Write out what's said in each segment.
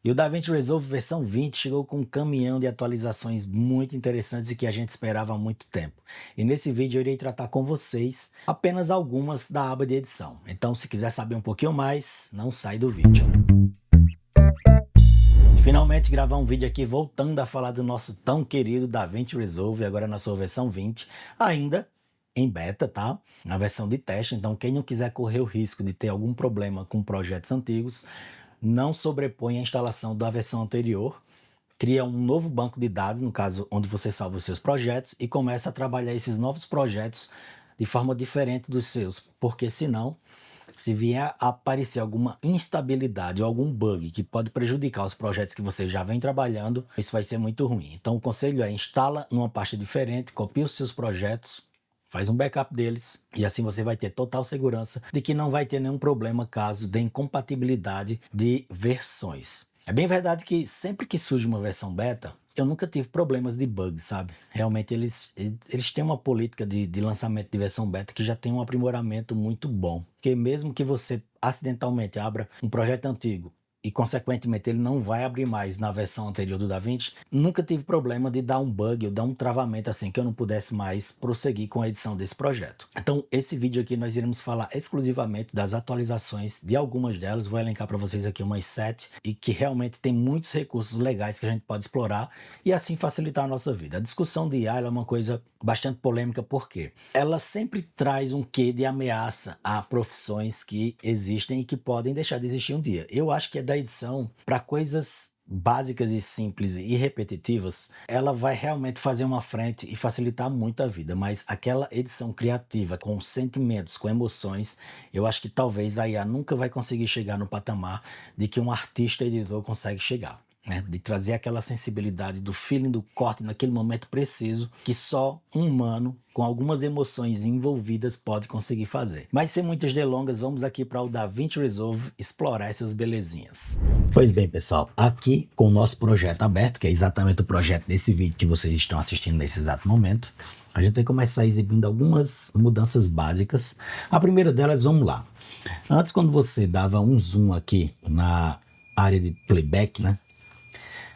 E o DaVinci Resolve versão 20 chegou com um caminhão de atualizações muito interessantes e que a gente esperava há muito tempo. E nesse vídeo eu irei tratar com vocês apenas algumas da aba de edição. Então, se quiser saber um pouquinho mais, não sai do vídeo. Finalmente gravar um vídeo aqui voltando a falar do nosso tão querido DaVinci Resolve, agora na sua versão 20, ainda em beta, tá? Na versão de teste, então quem não quiser correr o risco de ter algum problema com projetos antigos, não sobrepõe a instalação da versão anterior, cria um novo banco de dados, no caso onde você salva os seus projetos, e começa a trabalhar esses novos projetos de forma diferente dos seus, porque senão, se vier a aparecer alguma instabilidade ou algum bug que pode prejudicar os projetos que você já vem trabalhando, isso vai ser muito ruim. Então o conselho é instala numa pasta diferente, copia os seus projetos, faz um backup deles e assim você vai ter total segurança de que não vai ter nenhum problema caso de incompatibilidade de versões. É bem verdade que sempre que surge uma versão beta, eu nunca tive problemas de bugs, sabe? Realmente eles têm uma política de lançamento de versão beta que já tem um aprimoramento muito bom. Porque mesmo que você acidentalmente abra um projeto antigo e consequentemente ele não vai abrir mais na versão anterior do DaVinci, nunca tive problema de dar um bug ou dar um travamento assim que eu não pudesse mais prosseguir com a edição desse projeto. Então esse vídeo aqui nós iremos falar exclusivamente das atualizações de algumas delas, vou elencar para vocês aqui umas 7 e que realmente tem muitos recursos legais que a gente pode explorar e assim facilitar a nossa vida. A discussão de IA é uma coisa bastante polêmica porque ela sempre traz um quê de ameaça a profissões que existem e que podem deixar de existir um dia. Eu acho que é da edição para coisas básicas e simples e repetitivas, ela vai realmente fazer uma frente e facilitar muito a vida, mas aquela edição criativa, com sentimentos, com emoções, eu acho que talvez a IA nunca vai conseguir chegar no patamar de que um artista editor consegue chegar. De trazer aquela sensibilidade do feeling do corte naquele momento preciso que só um humano com algumas emoções envolvidas pode conseguir fazer. Mas sem muitas delongas, vamos aqui para o DaVinci Resolve explorar essas belezinhas. Pois bem, pessoal, aqui com o nosso projeto aberto, que é exatamente o projeto desse vídeo que vocês estão assistindo nesse exato momento, a gente vai começar exibindo algumas mudanças básicas. A primeira delas, vamos lá. Antes, quando você dava um zoom aqui na área de playback, né?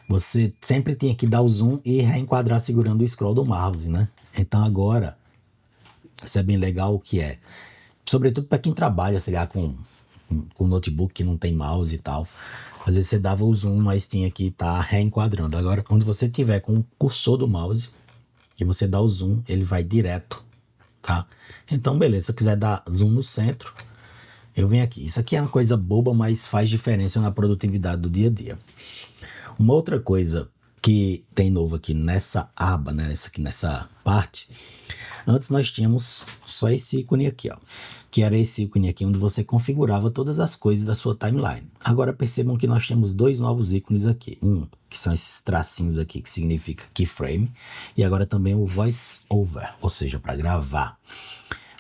Você sempre tinha que dar o zoom e reenquadrar segurando o scroll do mouse, né? Então agora, isso é bem legal, o que é, sobretudo para quem trabalha, sei lá, com notebook que não tem mouse e tal. Às vezes você dava o zoom, mas tinha que estar reenquadrando. Agora, quando você tiver com o cursor do mouse e você dá o zoom, ele vai direto, tá? Então, beleza, se eu quiser dar zoom no centro, eu venho aqui. Isso aqui é uma coisa boba, mas faz diferença na produtividade do dia a dia. Uma outra coisa que tem novo aqui nessa aba, né, nessa parte, antes nós tínhamos só esse ícone aqui, ó, que era esse ícone aqui onde você configurava todas as coisas da sua timeline. Agora percebam que nós temos dois novos ícones aqui, que são esses tracinhos aqui que significa keyframe, e agora também o voice over, ou seja, para gravar.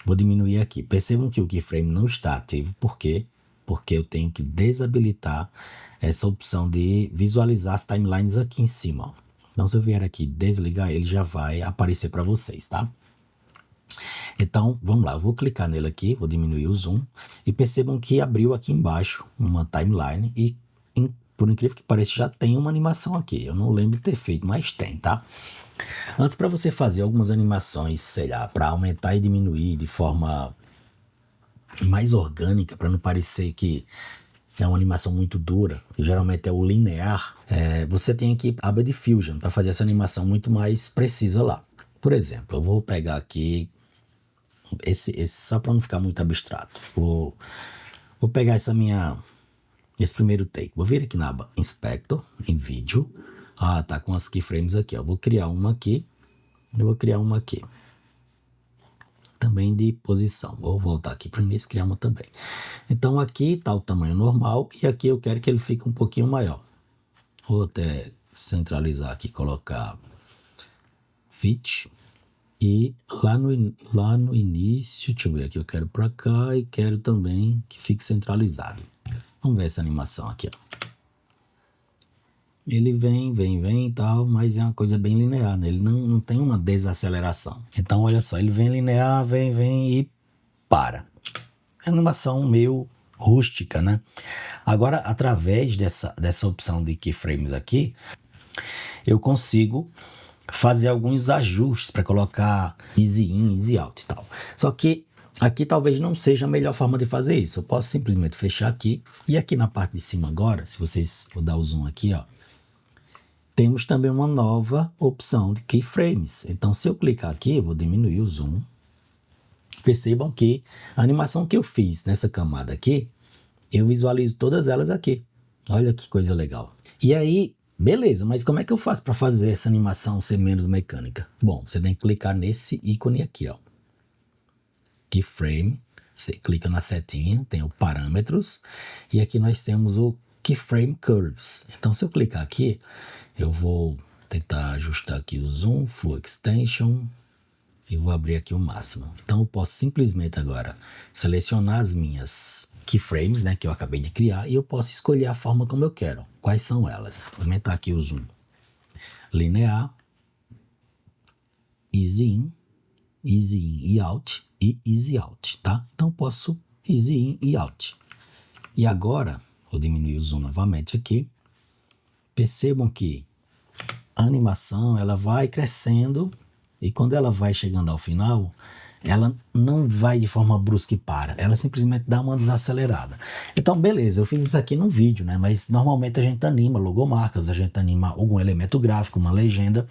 Vou diminuir aqui. Percebam que o keyframe não está ativo, por quê? Porque eu tenho que desabilitar essa opção de visualizar as timelines aqui em cima, ó. Então, se eu vier aqui desligar, ele já vai aparecer para vocês, tá? Então, vamos lá, eu vou clicar nele aqui, vou diminuir o zoom, e percebam que abriu aqui embaixo uma timeline e, por incrível que pareça, já tem uma animação aqui. Eu não lembro de ter feito, mas tem, tá? Antes, para você fazer algumas animações, sei lá, para aumentar e diminuir de forma mais orgânica, para não parecer que é uma animação muito dura, que geralmente é o linear, você tem aqui a aba de Fusion para fazer essa animação muito mais precisa lá. Por exemplo, eu vou pegar aqui esse só para não ficar muito abstrato. Vou pegar esse primeiro take. Vou vir aqui na aba Inspector, em vídeo. Tá com as keyframes aqui, ó. Vou criar uma aqui. Eu vou criar uma aqui. Também de posição. Vou voltar aqui para o início e criar uma também. Então aqui está o tamanho normal e aqui eu quero que ele fique um pouquinho maior. Vou até centralizar aqui, colocar Fit. E lá no início, deixa eu ver aqui, eu quero para cá e quero também que fique centralizado. Vamos ver essa animação aqui, ó. Ele vem e tal, mas é uma coisa bem linear, né? Ele não tem uma desaceleração. Então, olha só, ele vem linear, vem e para. É uma animação meio rústica, né? Agora, através dessa opção de keyframes aqui, eu consigo fazer alguns ajustes para colocar easy in, easy out e tal. Só que aqui talvez não seja a melhor forma de fazer isso. Eu posso simplesmente fechar aqui. E aqui na parte de cima agora, se vocês... Vou dar o zoom aqui, ó. Temos também uma nova opção de keyframes. Então, se eu clicar aqui, eu vou diminuir o zoom. Percebam que a animação que eu fiz nessa camada aqui, eu visualizo todas elas aqui. Olha que coisa legal. E aí, beleza, mas como é que eu faço para fazer essa animação ser menos mecânica? Bom, você tem que clicar nesse ícone aqui, ó. Keyframe. Você clica na setinha, tem o parâmetros. E aqui nós temos o Keyframe Curves. Então, se eu clicar aqui, eu vou tentar ajustar aqui o zoom, full extension, e vou abrir aqui o máximo. Então, eu posso simplesmente agora selecionar as minhas keyframes, né, que eu acabei de criar, e eu posso escolher a forma como eu quero. Quais são elas? Vou aumentar aqui o zoom. Linear, easy in e out e easy out, tá? Então, eu posso easy in e out. E agora, vou diminuir o zoom novamente aqui. Percebam que a animação, ela vai crescendo e quando ela vai chegando ao final, ela não vai de forma brusca e para. Ela simplesmente dá uma desacelerada. Então, beleza, eu fiz isso aqui num vídeo, né? Mas normalmente a gente anima logomarcas, a gente anima algum elemento gráfico, uma legenda.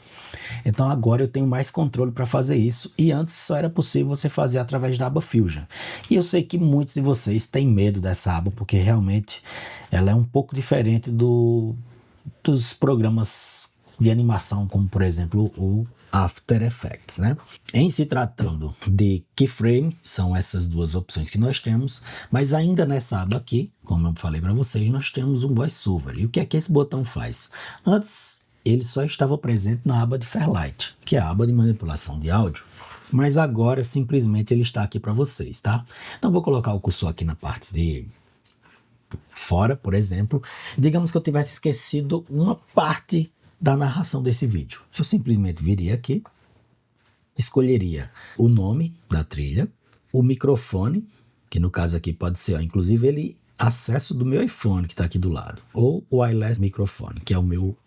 Então agora eu tenho mais controle para fazer isso. E antes só era possível você fazer através da aba Fusion. E eu sei que muitos de vocês têm medo dessa aba, porque realmente ela é um pouco diferente dos programas de animação, como por exemplo o After Effects, né? Em se tratando de keyframe, são essas duas opções que nós temos, mas ainda nessa aba aqui, como eu falei para vocês, nós temos um VoiceOver. E o que é que esse botão faz? Antes, ele só estava presente na aba de Fairlight, que é a aba de manipulação de áudio, mas agora simplesmente ele está aqui para vocês, tá? Então vou colocar o cursor aqui na parte de fora, por exemplo. Digamos que eu tivesse esquecido uma parte da narração desse vídeo. Eu simplesmente viria aqui, escolheria o nome da trilha, o microfone, que no caso aqui pode ser, ó, inclusive ele acesso do meu iPhone que está aqui do lado, ou o wireless microfone, que é o meu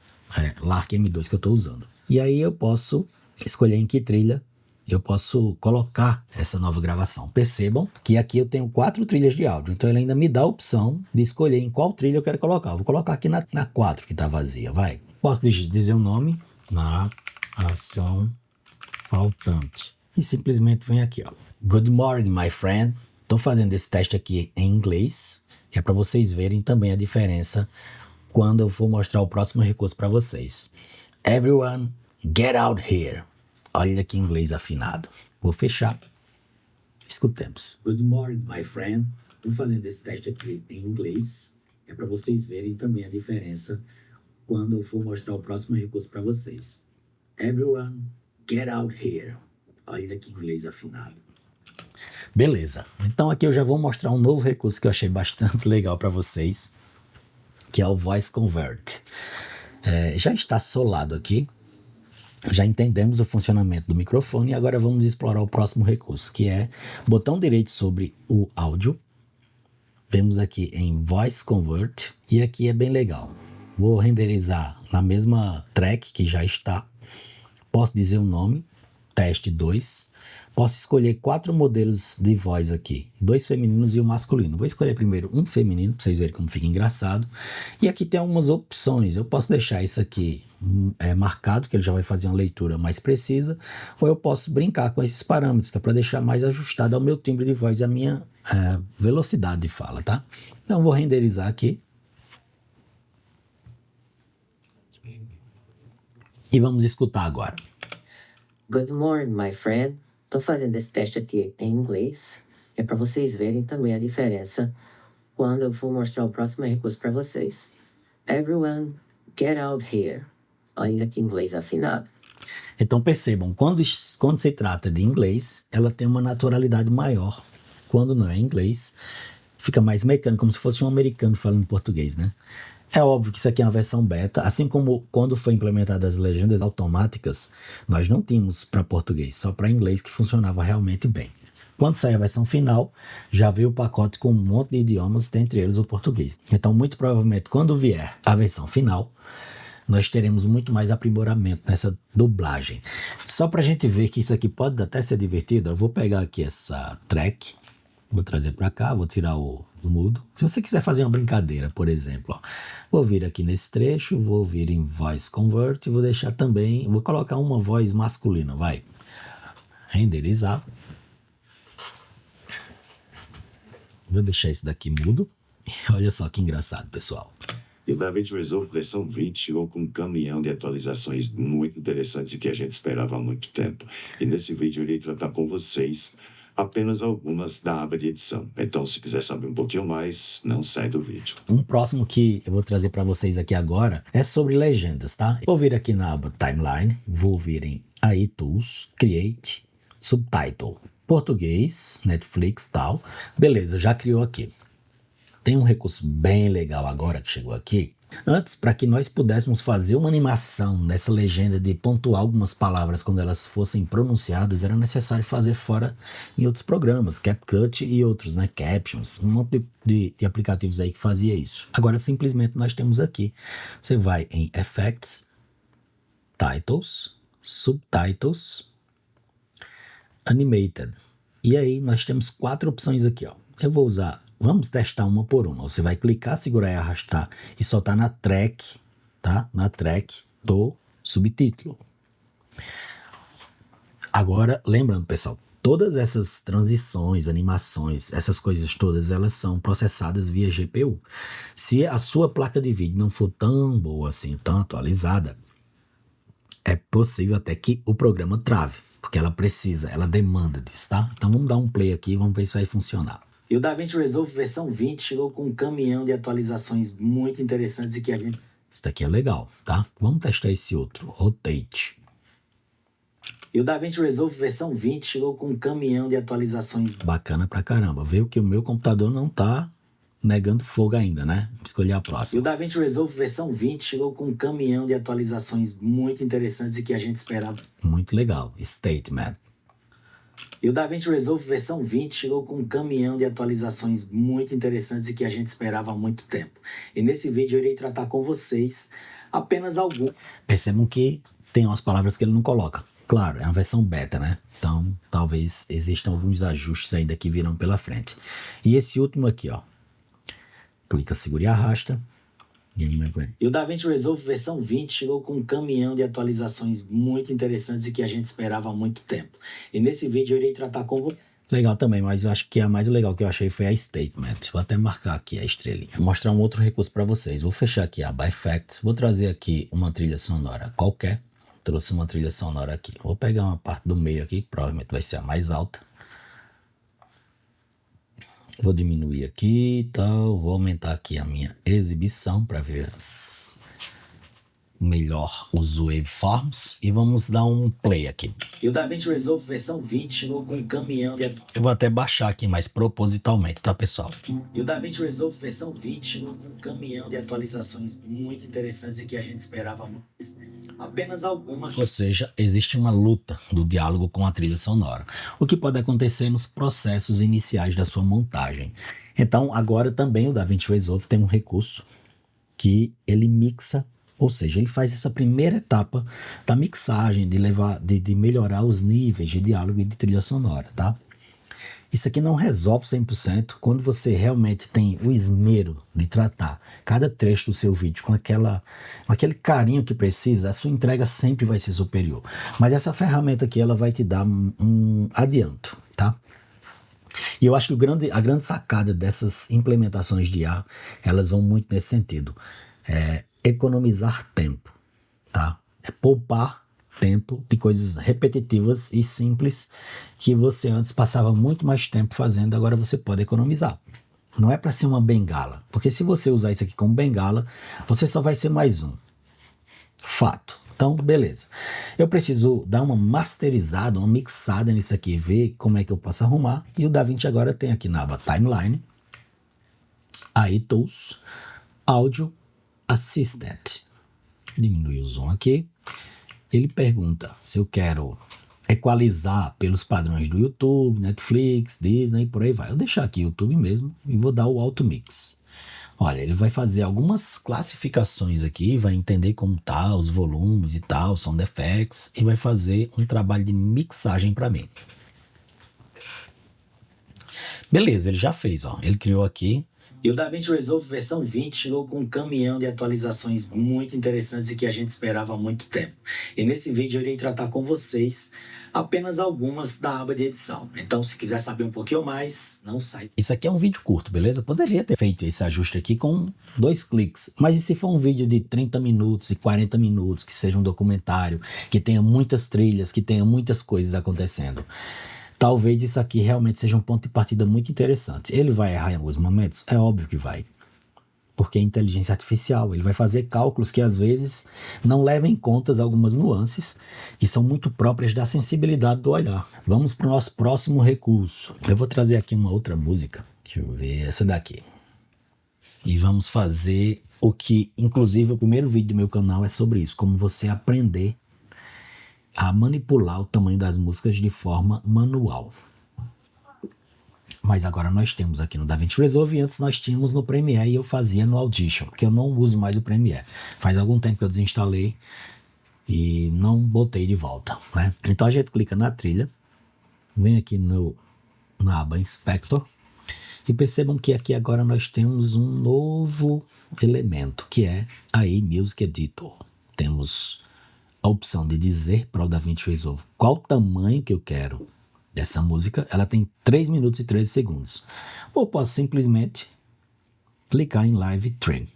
Lark M2 que eu estou usando. E aí eu posso escolher em que trilha eu posso colocar essa nova gravação. Percebam que aqui eu tenho 4 trilhas de áudio, então ele ainda me dá a opção de escolher em qual trilha eu quero colocar. Eu vou colocar aqui na 4 que está vazia, vai. Posso dizer o nome, narração faltante. E simplesmente vem aqui, ó. Good morning, my friend. Estou fazendo esse teste aqui em inglês, que é para vocês verem também a diferença quando eu for mostrar o próximo recurso para vocês. Everyone, get out here. Olha que inglês afinado. Vou fechar. Escutemos. Good morning, my friend. Estou fazendo esse teste aqui em inglês, que é para vocês verem também a diferença quando eu for mostrar o próximo recurso para vocês. Everyone, get out here. Olha que inglês afinado. Beleza. Então aqui eu já vou mostrar um novo recurso que eu achei bastante legal para vocês, que é o Voice Convert. Já está solado aqui. Já entendemos o funcionamento do microfone e agora vamos explorar o próximo recurso, que é botão direito sobre o áudio. Vemos aqui em Voice Convert e aqui é bem legal. Vou renderizar na mesma track que já está. Posso dizer o nome, teste 2. Posso escolher 4 modelos de voz aqui, 2 femininos e um masculino. Vou escolher primeiro um feminino, para vocês verem como fica engraçado. E aqui tem algumas opções. Eu posso deixar isso aqui marcado, que ele já vai fazer uma leitura mais precisa. Ou eu posso brincar com esses parâmetros, que é para deixar mais ajustado ao meu timbre de voz e a minha velocidade de fala, tá? Então vou renderizar aqui. E vamos escutar agora. Good morning, my friend. Estou fazendo esse teste aqui em inglês. É para vocês verem também a diferença quando eu for mostrar o próximo recurso para vocês. Everyone, get out here. Olha que inglês afinado. Então percebam, quando se trata de inglês, ela tem uma naturalidade maior. Quando não é inglês, fica mais mecânico, como se fosse um americano falando português, né? É óbvio que isso aqui é uma versão beta, assim como quando foi implementadas as legendas automáticas, nós não tínhamos para português, só para inglês que funcionava realmente bem. Quando sair a versão final, já veio o pacote com um monte de idiomas, dentre eles o português. Então, muito provavelmente, quando vier a versão final, nós teremos muito mais aprimoramento nessa dublagem. Só pra gente ver que isso aqui pode até ser divertido, eu vou pegar aqui essa track, vou trazer pra cá, vou tirar o mudo. Se você quiser fazer uma brincadeira, por exemplo, ó, vou vir aqui nesse trecho, vou vir em Voice Convert, vou deixar também, vou colocar uma voz masculina, vai. Renderizar. Vou deixar isso daqui mudo. Olha só que engraçado, pessoal. E o DaVinci Resolve versão 20 chegou com um caminhão de atualizações muito interessantes e que a gente esperava há muito tempo. E nesse vídeo eu irei tratar com vocês apenas algumas da aba de edição. Então, se quiser saber um pouquinho mais, não sai do vídeo. Um próximo que eu vou trazer para vocês aqui agora é sobre legendas, tá? Vou vir aqui na aba Timeline, vou vir em AI Tools, Create, Subtitle, Português, Netflix, tal. Beleza, já criou aqui. Tem um recurso bem legal agora que chegou aqui. Antes, para que nós pudéssemos fazer uma animação nessa legenda de pontuar algumas palavras quando elas fossem pronunciadas, era necessário fazer fora em outros programas, CapCut e outros, né? Captions, um monte de aplicativos aí que fazia isso. Agora, simplesmente, nós temos aqui. Você vai em Effects, Titles, Subtitles, Animated. E aí, nós temos 4 opções aqui, ó. Eu vou usar... Vamos testar uma por uma. Você vai clicar, segurar e arrastar e soltar na track, tá? Na track do subtítulo. Agora, lembrando, pessoal, todas essas transições, animações, essas coisas todas, elas são processadas via GPU. Se a sua placa de vídeo não for tão boa assim, tão atualizada, é possível até que o programa trave, porque ela precisa, ela demanda disso, tá? Então vamos dar um play aqui e vamos ver se vai funcionar. E o DaVinci Resolve versão 20 chegou com um caminhão de atualizações muito interessantes e que a gente... Isso daqui é legal, tá? Vamos testar esse outro, Rotate. E o DaVinci Resolve versão 20 chegou com um caminhão de atualizações bacana pra caramba. Veio que o meu computador não tá negando fogo ainda, né? Escolher a próxima. E o DaVinci Resolve versão 20 chegou com um caminhão de atualizações muito interessantes e que a gente esperava. Muito legal. Statement. E o DaVinci Resolve versão 20 chegou com um caminhão de atualizações muito interessantes e que a gente esperava há muito tempo. E nesse vídeo eu irei tratar com vocês apenas alguns. Percebam que tem umas palavras que ele não coloca. Claro, é uma versão beta, né? Então, talvez existam alguns ajustes ainda que virão pela frente. E esse último aqui, ó. Clica, segura e arrasta. E o DaVinci Resolve versão 20 chegou com um caminhão de atualizações muito interessantes e que a gente esperava há muito tempo. E nesse vídeo eu irei tratar com você. Legal também, mas eu acho que a mais legal que eu achei foi a Statement. Vou até marcar aqui a estrelinha. Vou mostrar um outro recurso para vocês. Vou fechar aqui a aba Effects. Vou trazer aqui uma trilha sonora qualquer. Trouxe uma trilha sonora aqui. Vou pegar uma parte do meio aqui, que provavelmente vai ser a mais alta. Vou diminuir aqui e tal, vou aumentar aqui a minha exibição para ver melhor os waveforms e vamos dar um play aqui. E o DaVinci Resolve versão 20 chegou com um caminhão de... Eu vou até baixar aqui, mas propositalmente, tá, pessoal? E o DaVinci Resolve versão 20 chegou com um caminhão de atualizações muito interessantes e que a gente esperava mais. Apenas algumas. Ou seja, existe uma luta do diálogo com a trilha sonora, o que pode acontecer nos processos iniciais da sua montagem. Então, agora também o DaVinci Resolve tem um recurso que ele mixa, ou seja, ele faz essa primeira etapa da mixagem, de melhorar os níveis de diálogo e de trilha sonora, tá? Isso aqui não resolve 100%. Quando você realmente tem o esmero de tratar cada trecho do seu vídeo com aquele carinho que precisa, a sua entrega sempre vai ser superior. Mas essa ferramenta aqui, ela vai te dar um adianto, tá? E eu acho que a grande sacada dessas implementações de IA, elas vão muito nesse sentido. É economizar tempo, tá? É poupar tempo de coisas repetitivas e simples que você antes passava muito mais tempo fazendo, agora você pode economizar. Não é para ser uma bengala, porque se você usar isso aqui como bengala, você só vai ser mais um. Fato. Então, beleza. Eu preciso dar uma masterizada, uma mixada nisso aqui, ver como é que eu posso arrumar. E o DaVinci agora tem aqui na aba Timeline, AI Tools, Audio Assistant. Diminui o zoom aqui. Ele pergunta se eu quero equalizar pelos padrões do YouTube, Netflix, Disney, por aí vai. Eu vou deixar aqui o YouTube mesmo e vou dar o Auto Mix. Olha, ele vai fazer algumas classificações aqui, vai entender como tá os volumes e tal, sound effects, e vai fazer um trabalho de mixagem para mim. Beleza, ele já fez, ó. Ele criou aqui. E o DaVinci Resolve versão 20 chegou com um caminhão de atualizações muito interessantes e que a gente esperava há muito tempo. E nesse vídeo eu irei tratar com vocês apenas algumas da aba de edição. Então, se quiser saber um pouquinho mais, não sai. Isso aqui é um vídeo curto, beleza? Eu poderia ter feito esse ajuste aqui com 2 cliques. Mas e se for um vídeo de 30 minutos e 40 minutos, que seja um documentário, que tenha muitas trilhas, que tenha muitas coisas acontecendo? Talvez isso aqui realmente seja um ponto de partida muito interessante. Ele vai errar em alguns momentos? É óbvio que vai. Porque é inteligência artificial. Ele vai fazer cálculos que às vezes não levam em conta algumas nuances que são muito próprias da sensibilidade do olhar. Vamos para o nosso próximo recurso. Eu vou trazer aqui uma outra música. Deixa eu ver, essa daqui. E vamos fazer o que, inclusive, o primeiro vídeo do meu canal é sobre isso. Como você aprender a manipular o tamanho das músicas de forma manual. Mas agora nós temos aqui no DaVinci Resolve e antes nós tínhamos no Premiere e eu fazia no Audition, porque eu não uso mais o Premiere. Faz algum tempo que eu desinstalei e não botei de volta, né? Então a gente clica na trilha, vem aqui na aba Inspector e percebam que aqui agora nós temos um novo elemento, que é aí Music Editor. Temos a opção de dizer para o DaVinci Resolve qual tamanho que eu quero dessa música. Ela tem 3 minutos e 13 segundos. Ou posso simplesmente clicar em Live Trim.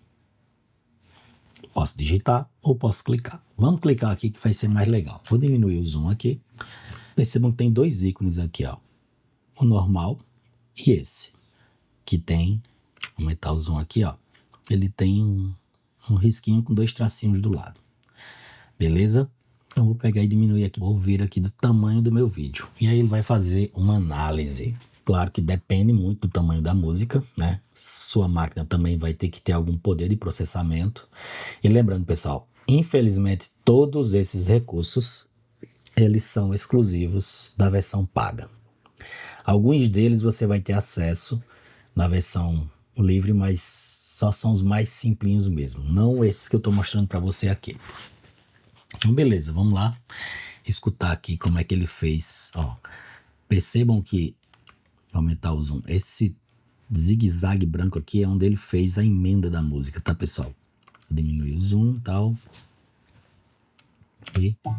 Posso digitar ou posso clicar. Vamos clicar aqui que vai ser mais legal. Vou diminuir o zoom aqui. Percebam que tem 2 ícones aqui, ó. O normal e esse. Que tem, vou aumentar o zoom aqui, ó. Ele tem um risquinho com 2 tracinhos do lado. Beleza? Eu vou pegar e diminuir aqui, vou vir aqui do tamanho do meu vídeo. E aí ele vai fazer uma análise. Claro que depende muito do tamanho da música, né? Sua máquina também vai ter que ter algum poder de processamento. E lembrando, pessoal, infelizmente todos esses recursos, eles são exclusivos da versão paga. Alguns deles você vai ter acesso na versão livre, mas só são os mais simplinhos mesmo. Não esses que eu estou mostrando para você aqui. Então, beleza, vamos lá escutar aqui como é que ele fez. Ó, percebam que, vou aumentar o zoom, esse zigue-zague branco aqui é onde ele fez a emenda da música, tá, pessoal? Diminuir o zoom e tal.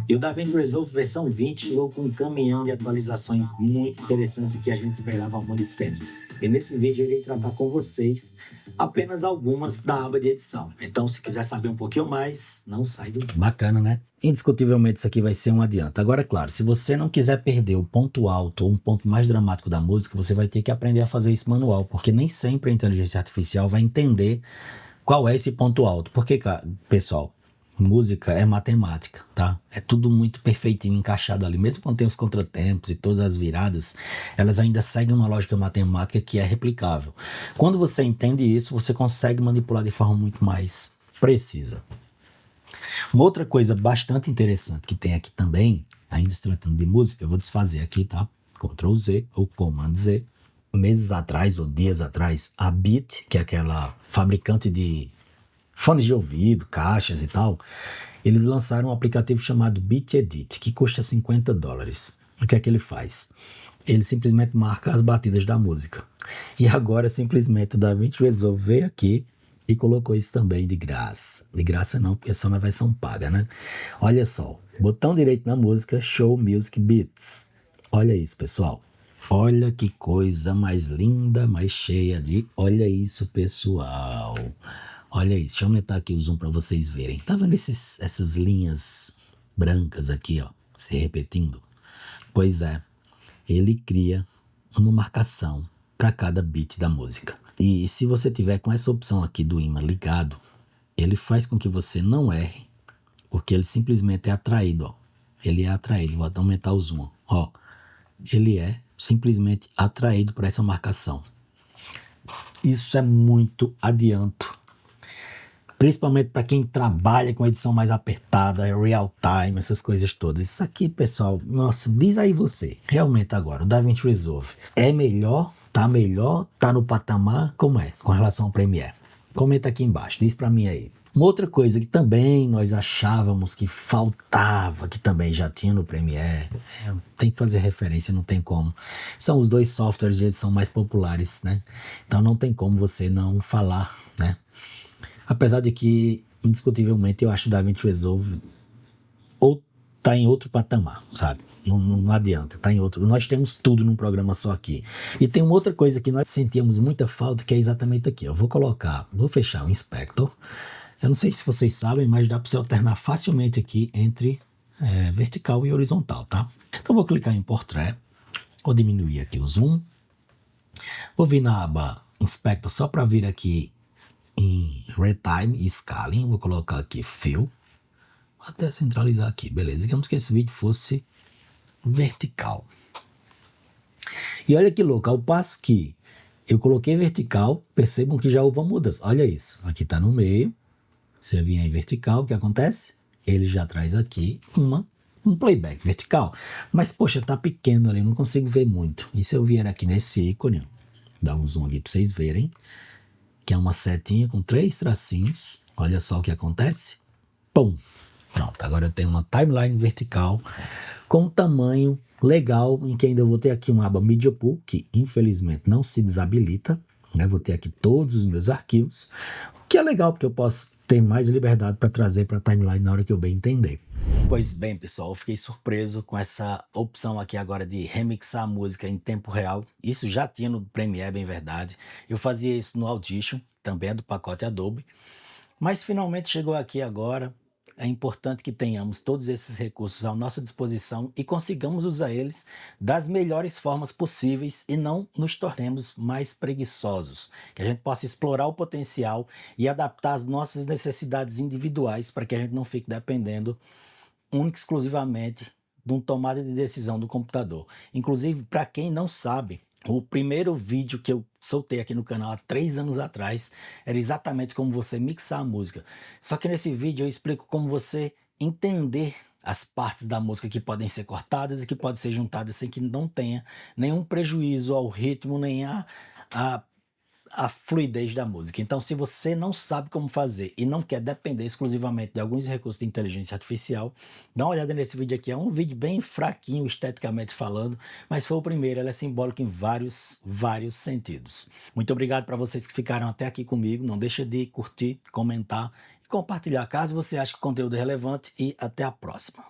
E o DaVinci Resolve versão 20 chegou com um caminhão de atualizações muito interessantes que a gente esperava há muito tempo. E nesse vídeo eu irei tratar com vocês apenas algumas da aba de edição. Então, se quiser saber um pouquinho mais, não sai do... Bacana, né? Indiscutivelmente isso aqui vai ser um adianto. Agora, claro, se você não quiser perder o ponto alto ou um ponto mais dramático da música, você vai ter que aprender a fazer isso manual, porque nem sempre a inteligência artificial vai entender qual é esse ponto alto. Porque, pessoal, música é matemática, tá? É tudo muito perfeitinho, encaixado ali. Mesmo quando tem os contratempos e todas as viradas, elas ainda seguem uma lógica matemática que é replicável. Quando você entende isso, você consegue manipular de forma muito mais precisa. Uma outra coisa bastante interessante que tem aqui também, ainda se tratando de música, eu vou desfazer aqui, tá? Ctrl Z ou Command Z. Meses atrás ou dias atrás, a Beat, que é aquela fabricante de fones de ouvido, caixas e tal, eles lançaram um aplicativo chamado Beat Edit, que custa $50. O que é que ele faz? Ele simplesmente marca as batidas da música. E agora, simplesmente, o DaVinci Resolve veio aqui e colocou isso também de graça. De graça não, porque é só na versão paga, né? Olha só, botão direito na música, Show Music Beats. Olha isso, pessoal. Olha que coisa mais linda, mais cheia de... Olha isso, pessoal. Olha isso, deixa eu aumentar aqui o zoom para vocês verem. Tá vendo essas linhas brancas aqui, ó, se repetindo? Pois é, ele cria uma marcação para cada beat da música. E se você tiver com essa opção aqui do imã ligado, ele faz com que você não erre, porque ele simplesmente é atraído, ó. Ele é atraído, vou aumentar o zoom, ó. Ele é simplesmente atraído por essa marcação. Isso é muito adianto Principalmente para quem trabalha com edição mais apertada, real time, essas coisas todas. Isso aqui, pessoal, nossa, diz aí você, realmente agora, o DaVinci Resolve é melhor, tá no patamar, como é com relação ao Premiere? Comenta aqui embaixo, diz para mim aí. Uma outra coisa que também nós achávamos que faltava, que também já tinha no Premiere, tem que fazer referência, não tem como. São os dois softwares de edição mais populares, né? Então não tem como você não falar, né? Apesar de que, indiscutivelmente, eu acho o DaVinci Resolve ou tá em outro patamar, sabe? Não adianta, tá em outro. Nós temos tudo num programa só aqui. E tem uma outra coisa que nós sentíamos muita falta, que é exatamente aqui. Eu vou fechar o Inspector. Eu não sei se vocês sabem, mas dá para você alternar facilmente aqui entre vertical e horizontal, tá? Então vou clicar em Portrait, vou diminuir aqui o zoom, vou vir na aba Inspector só para vir aqui em Retime e Scaling, vou colocar aqui Fill, vou até centralizar aqui, beleza? Digamos que esse vídeo fosse vertical. E olha que louco, ao passo que eu coloquei vertical, percebam que já houve uma mudança. Olha isso, aqui está no meio, se eu vier em vertical, o que acontece? Ele já traz aqui um playback vertical. Mas, poxa, tá pequeno ali, não consigo ver muito. E se eu vier aqui nesse ícone, dar um zoom aqui para vocês verem, que é uma setinha com 3 tracinhos. Olha só o que acontece. Pum! Pronto, agora eu tenho uma timeline vertical com um tamanho legal, em que ainda vou ter aqui uma aba Media Pool, que infelizmente não se desabilita, né? Vou ter aqui todos os meus arquivos, o que é legal, porque eu posso ter mais liberdade para trazer para a timeline na hora que eu bem entender. Pois bem, pessoal, eu fiquei surpreso com essa opção aqui agora de remixar a música em tempo real. Isso já tinha no Premiere, bem verdade. Eu fazia isso no Audition, também é do pacote Adobe. Mas finalmente chegou aqui agora. É importante que tenhamos todos esses recursos à nossa disposição e consigamos usar eles das melhores formas possíveis e não nos tornemos mais preguiçosos. Que a gente possa explorar o potencial e adaptar as nossas necessidades individuais para que a gente não fique dependendo única e exclusivamente de uma tomada de decisão do computador. Inclusive, para quem não sabe, o primeiro vídeo que eu soltei aqui no canal há 3 anos atrás era exatamente como você mixar a música. Só que nesse vídeo eu explico como você entender as partes da música que podem ser cortadas e que podem ser juntadas sem que não tenha nenhum prejuízo ao ritmo, nem a fluidez da música. Então, se você não sabe como fazer e não quer depender exclusivamente de alguns recursos de inteligência artificial, dá uma olhada nesse vídeo aqui. É um vídeo bem fraquinho esteticamente falando, mas foi o primeiro. Ele é simbólico em vários sentidos. Muito obrigado para vocês que ficaram até aqui comigo. Não deixa de curtir, comentar e compartilhar caso você ache que o conteúdo é relevante, e até a próxima.